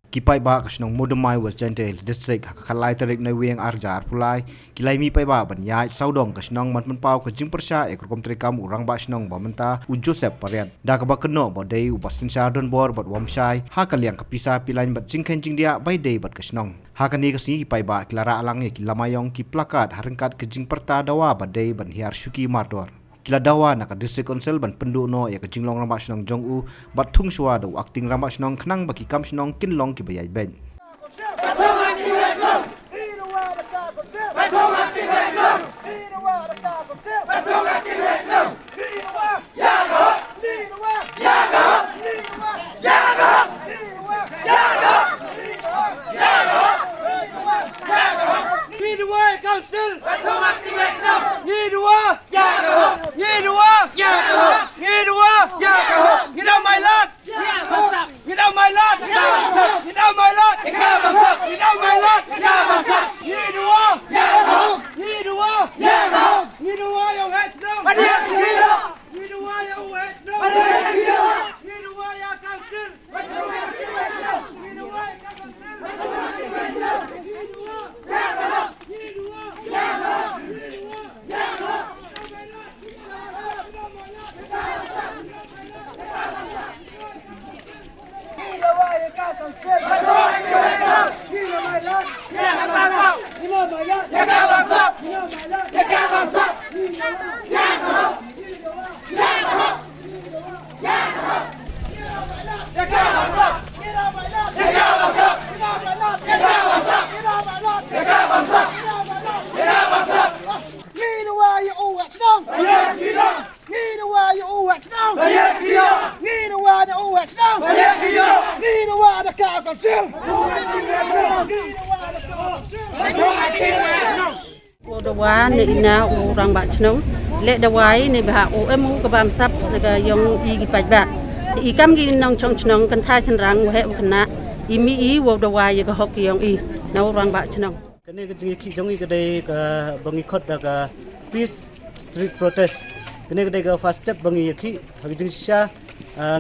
Kipai ba kasnong modemai was gentle district khalai tarik na wiang arjar pulai kilai mi pai ba ban yai saudong kasnong man pau ka jing persya ekrom trikam urang ba snong ba menta u Joseph parian da ka ba keno ba dei u basin sa don bor bat wam shai ha ka liang ka pisa pilain bat jingkhen jingdia bai dei bat kasnong ha ka ni ka si kipai ba kilara alang e kilamayong ki plakat harengkat ke jing perta dawa ba dei ban hiar syuki mardor kila dawa na ka district council ban pendu no ya ka jinglong ramba snong jong u bat thung shwa do acting ramba snong khnang ba ki kam snong kinlong ki bayai ben Dawa ni ina orang bak cenung lek dawai ni bah OMU ke bam sap ke yong i gi paj ba i kam gi nong chong cenung kan tha chen rang he khna i mi i wo dawai ke hok yong i na orang bak cenung kene ke jingi ki jongi ke dei ke bangi khot da ke peace street protest kene ke dei ke first step bangi ki hagi jing sha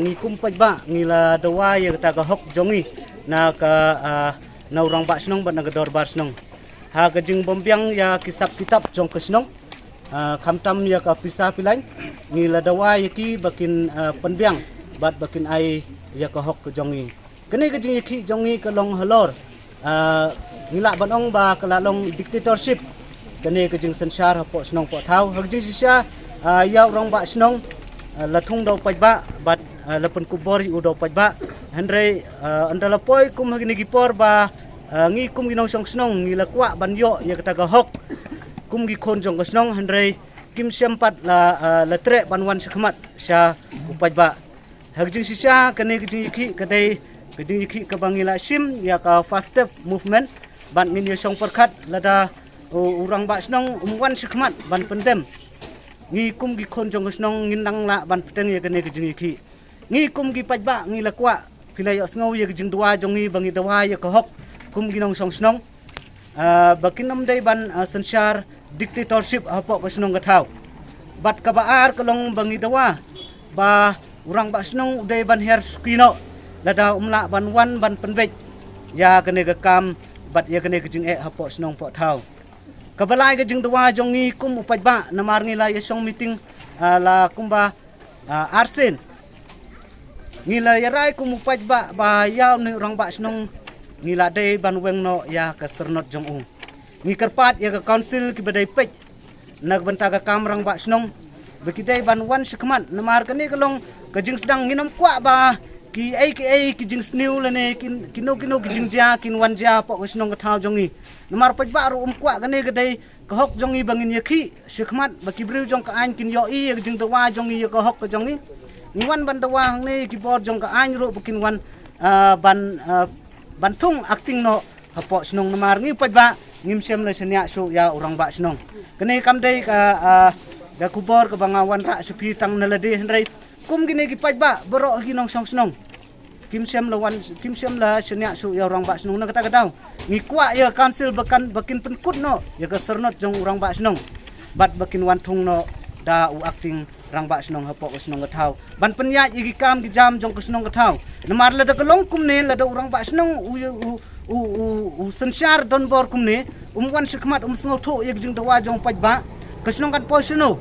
ngi kum paj ba ngi la dawai ke ta ke hok jongi na ke na orang bak cenung ba na ke dor bar cenung ha ke jing bombyang ya kisap kitab jong kesnong khamtam ya ka pisa pilain ni la dawa yaki bakin penbyang bat bakin ai ya ka hok ke jongi kene ke jing yaki jongi ke long halor ngila banong ba ke long dictatorship kene ke jing sensar po snong po thau hak jing sisa ya rong ba snong la thung do paj ba bat la pen kubor u do paj ba handre andala poi kum hagi ni gipor ba ngi kum gi nong song snong ngi la kwa ban yo ya kata ga hok kum gi khon jong ga snong handrei kim sempat la tre ban wan sekhmat sha upaj ba hak jing sisa kane gi jing ki kadai gi jing ki ka bangi la sim ya ka fast step movement ban min yo song perkhat lada urang ba snong wan sekhmat ban pendem ngi kum gi khon jong ga snong nginang la ban peteng ya kane gi jing ki ngi kum gi paj ba ngi la kwa pilai yo sngo ya gi jing dua jongi bangi dawa ya ka hok kum ginong song snong bakinam dai ban sensar dictatorship hapo ka snong gathau bat ka baar kalong bangi dawa ba urang ba snong dai ban her skino lada umla ban wan ban penbej ya kene ka kam bat ya kene ka jing hapo snong po thau ka balai ka jing dawa jongi kum upaj ba namar ngila ya song meeting la kumba arsen ngila ya rai kum upaj ba ya ni urang ba snong ngila dei ban weng no ya ka sernot jong ung ngi kerpat ya ka council ki badai pej nag banta ka kamrang ba snong bekidai ban wan sekmat namar kani kalong ka jing sedang nginam kwa ba ki ai ki jing sniu lane kino ki jing ja kin wan ja po ka snong ka thau jongi namar pej ba ru kwa kani ka dei ka hok jongi bangin yakhi sekmat ba ki briu jong ka an kin yo i ka jing dawa jongi ya ka hok ka jongi ni wan ban dawa hang ni ki bor jong ka an ru bukin wan bantung acting no hapo snong namar ngi paj ba ngim sem le senya su ya urang ba snong kene kam dei ka da kubor ka bangawan ra sepi tang nalade hendrai kum gine gi paj ba boro gi nong song snong kim sem la senya su ya urang ba snong na kata kadau ngi kwa ya council bakin penkut no ya ka sernot jong urang ba snong bat bakin wantung no da u acting rang ba snong hapok snong gathau ban penyat igi kam gi jam jong snong gathau namar la da kalong kumne la da urang ba snong u sensyar don bor kumne wan sikmat snong tho yeg jing dawa jong paj ba snong kan po sno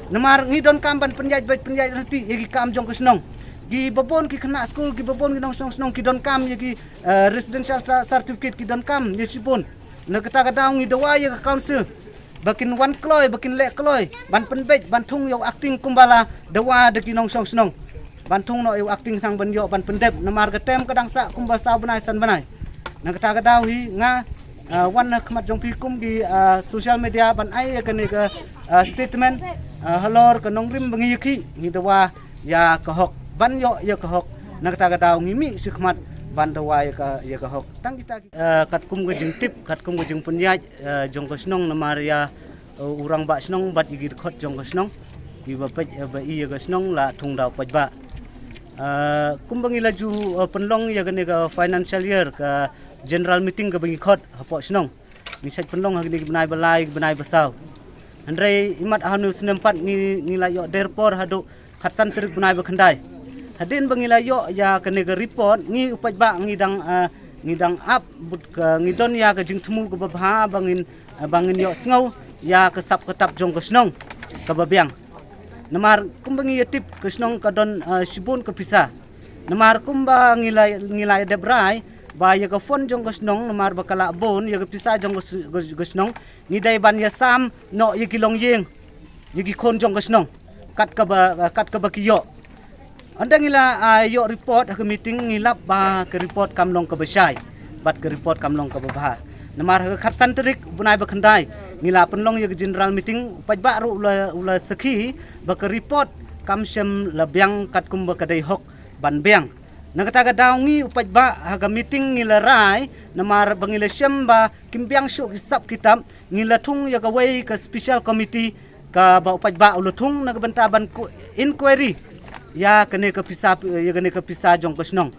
namar ngi don kam ban penyat nanti igi kam jong snong gi babon ki kena school gi babon gi nong snong ki don kam yegi residential certificate ki don kam ye sipun na kata kata ngi dawa ye council bakin wan kloy bakin lek kloy ban penbej ban thung yo acting kumbala dawa de ki nong snong ban thung no yo acting thang ban yo ban pendep namar gatem kadang sa kumbasa banai san banai na kata kata hi nga wan khmat jong pi kum gi social media ban ai ke ne ke statement halor ke nong rim bangi ki ngi dawa ya ka hok ban yo ya ka hok na kata kata ngi mi sikmat ban dawa ya ka hok tang kita kat kum ge jing tip kat kum ge jing penyaj jong ko snong namar ya urang ba snong bat igir khot jong ko snong ki ba pej ba i ga snong la thung daw pej ba kum bangi laju penlong ya gane ka financial year ka general meeting ka bangi khot hapo snong ni saj penlong ha gi benai balai benai basaw andre imat hanu senempat ni la yo derpor hadu khatsan terik benai ba khandai hadin bangila yo ya kene ke report ngi upaj ba ngidang up but ngidon ya ke jing temu ke babha bangin yo sngo ya ke sap ketap jong ke snong ke babiang namar kumbangi tip ke snong ka don sibun ke pisa namar kumba ngilai debrai ba ya ke fon jong ke snong namar bakala bon ya ke pisa jong ke snong ngidai ban ya sam no ya kilong yeng ya ki khon jong ke snong kat ka ba kiyo anda ngila yo report ke meeting ngilap ba ke report kamlong ke besai bat ke report kamlong ke babha namar ke khatsan terik bunai ba khandai ngila penlong ye general meeting paj ba ru ula sakhi ba ke report kamsem labyang kat kum ba kadai hok ban beng na kata ka dawngi upaj ba ha meeting ngila rai namar bangila sem ba kimbyang shu kisap kitab ngila thung ya ka wei ke special committee ka ba upaj ba uluthung na bantaban inquiry ya kene ke pisa jong ke snong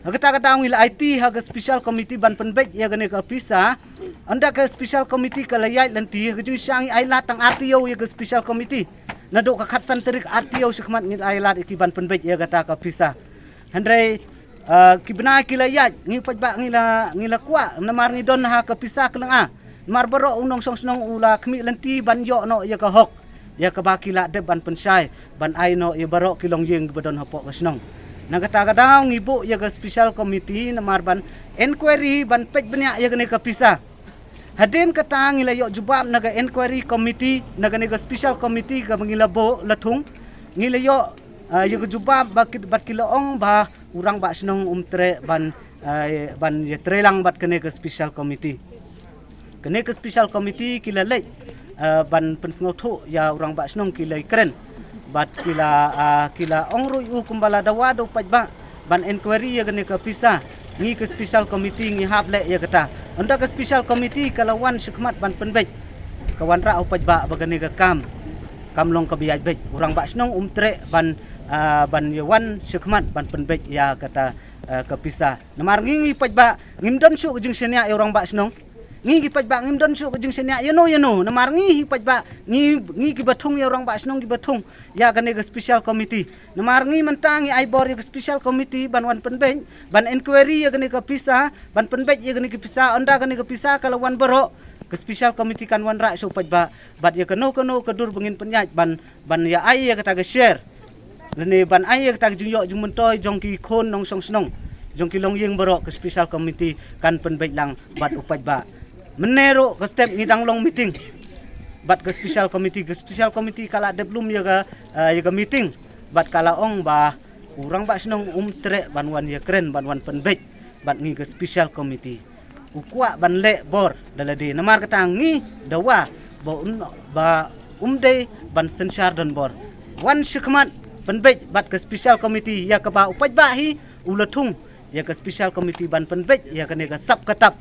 kata ngila IT ha ke special committee ban penbej ya kene ke pisa anda ke special committee ka layai lanti ke jing syang ai latang RTO ya ke special committee na do ka khatsan terik RTO sikmat ngil ai lat iki ban penbej ya kata ke pisa andre ki bena ki layai ngi paj ba ngila kwa namar ni don ha ke pisa kelenga mar baro unong song snong ula khmi lanti ban yo no ya ka hok ya ka bakila de ban pensai ban aino ya barok kilong yeng badon hapo kasnong na kata daw ngibu ya ka special committee na marban inquiry ban pej benya ya gane ka pisa hadin kata ngilayo jubab na ka inquiry committee na gane ka special committee ka mangilabo lathung ngilayo ya ka jubab bat kilaong ba urang ba snong umtre ban ya trelang bat kane ka special committee kane ka special committee kilalai ban pensengau tho ya urang ba snong kilai keren bat kila ongru u kumbala dawa do paj ba ban inquiry ya gane ka pisa ngi ke special committee ngi haple ya kata anda ke special committee kalawan sikmat ban penbej kawan ra paj ba bagane ka kamlong ka biaj bej urang ba snong umtre ban yawan sikmat ban penbej ya kata ka pisa namar ngi paj ba ngimdon su jing senia urang ba snong ngi paj ba ngim don su ke jing senia you know namar ngi paj ba ngi ki bathung ya orang ba snong ki bathung ya kane ke special committee namar ngi mentang ai bor ya ke special committee ban wan penbej ban inquiry ya kane ke pisa ban penbej ya kane ke pisa anda kane ke pisa kalau wan bero ke special committee kan wan ra su paj ba bat ya kano ke dur bengin penyaj ban ya ai ya kata ke share lene ban ai ya kata jing yo jing mentoy jong ki khon nong song snong jong ki long yeng bero ke special committee kan penbej lang bat upaj ba menero ke step ngidang long meeting bat ke special committee kala de belum ya ga meeting bat kala ong ba urang ba snong umtre ban wan ya keren ban wan penbej bat ngi ke special committee ukwa ban le bor dalade namar katang ngi dawa ba umde ban sensyar dan bor wan sikmat penbej bat ke special committee ya ka ba upaj ba hi ulathung ya ke special committee ban penbej ya kane ka sap katap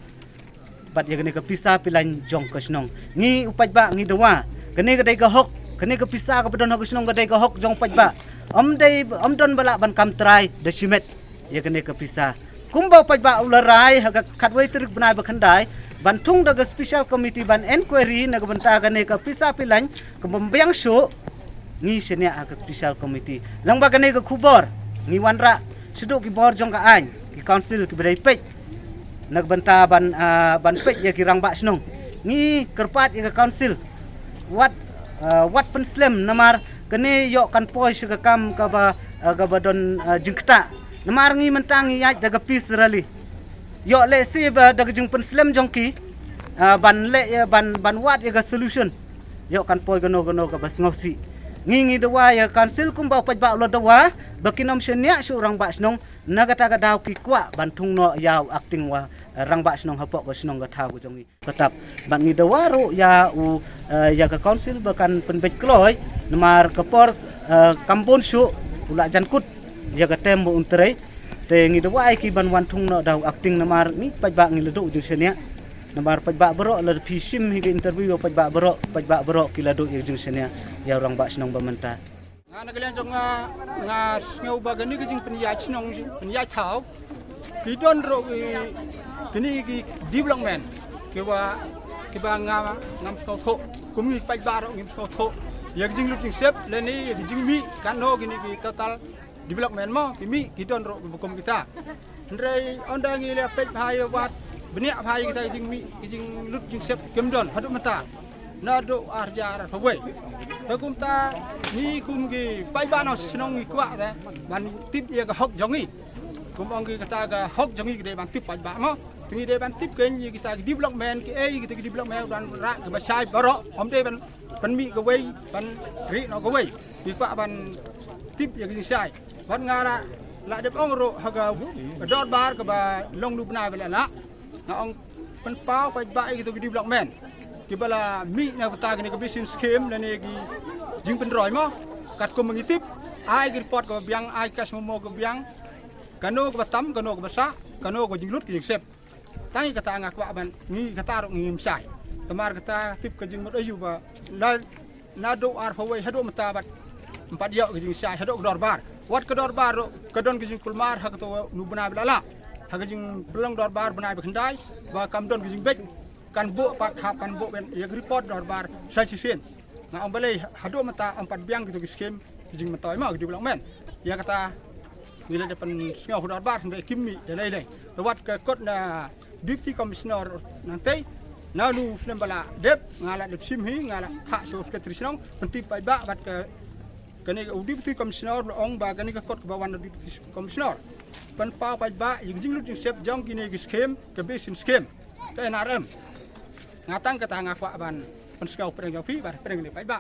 bat ya kene ka pisa pilan jong kasnong ngi upaj ba ngi dawa kene ka dai ka hok kene ka pisa ka padon kasnong ka dai ka hok jong upaj ba om don bala ban kam trai de simet ya kene ka pisa kumba upaj ba ularai ha khatwai trik banai ba khandai ban thung daga special committee ban inquiry na ka banta kene ka pisa pilan ka membayang shu ngi senia ha ke special committee lang ba kene ke khubor ngi wanra seduk ki bor jong ka an ki council ki bedai pej nagbanta ban pej ya ki rang ba snong ngi kerpat ya ke council wat penslam namar kene yo kan poi suka kam ka ba don jingkta namar ngi mentang ya daga peace rally yo le si ba daga jing penslam jongki ban wat ya ke solution yo kan poi gano ka bas ngosi ngi dawa ya council kum ba paj ba lo dawa bakinom senia su rang ba snong nagata daw ki kwa bantung no yaw acting wa rang ba snong hapok ko snong ga thaw ko jongi tetap ban ngi dawa ro ya ya ka council bakan penbej kloy namar kapor kampun su ula jankut ya ka tembo unterai te ngi dawa ki ban wantung no daw acting namar ni paj ba ngi ledo jung senia namar paj ba bro le pisim hi interview paj ba bro ki ledo jung senia ya orang ba snong bamenta nga nagalian jong nga sngew ba gani gijing penyai snong penyai thau ki don ro gini ki development ki ba ngam snong tho kum ngi paj ba ro ngim snong tho ya gijing lu jing sep le ni gijing mi kan ho gini ki total development mo ki mi ki don ro bukum kita ndrei onda ngi le pej bhai wat benia bhai kita gijing lu jing sep kem don hadu mata na do arja ra phoi takum ta ni kum gi pai ba no snong gi kwa da ban tip ye ga hok jongi kum ong gi kata ga hok jongi de ban tip pai ba mo tingi de ban tip ken ye kita development ki kita development ban ra ga ba sai baro om de ban mi ga wei ban ri no ga wei ki kwa ban tip ye gi sai ban ngara la de ong ro ha ga dot bar ga ba long nu bna ba la na ong pan pau pai ba gitu development kibala mi na patag ni business scheme na ni jing penroy mo kat ko mangitip ai report ko biang ai cash mo ko biang kano ko batam kano ko basa kano ko jinglut ki sep tangi kata ngak ba ban ni kata ro ngim sai tamar kata tip ka jing mo ayu ba na do ar fawai hado mata bat empat yo ki jing sai hado dor bar wat ka dor bar ka don ki jing kulmar ha to nu bana bala ha ka jing pelang dor bar bana ba khandai ba kam don ki jing bek kan bu pat kan bu ben ya report dor bar sai sisen na om balai hado mata empat biang gitu skem jing mata ma development ya kata nila depan ngau dor bar ndai kimmi dai wat ke kot na deputy commissioner nanti na nu snem bala dep ngala dep simhi ngala hak so sekretari snong penti pai ba bat ke kani deputy commissioner ong ba kani ke kot ke bawan deputy commissioner pen pau pai ba jing lu jing sep jong kini skem ke business skem ke NRM ngatang kata ngakwa ban penskau pereng jofi bar pereng ni pai ba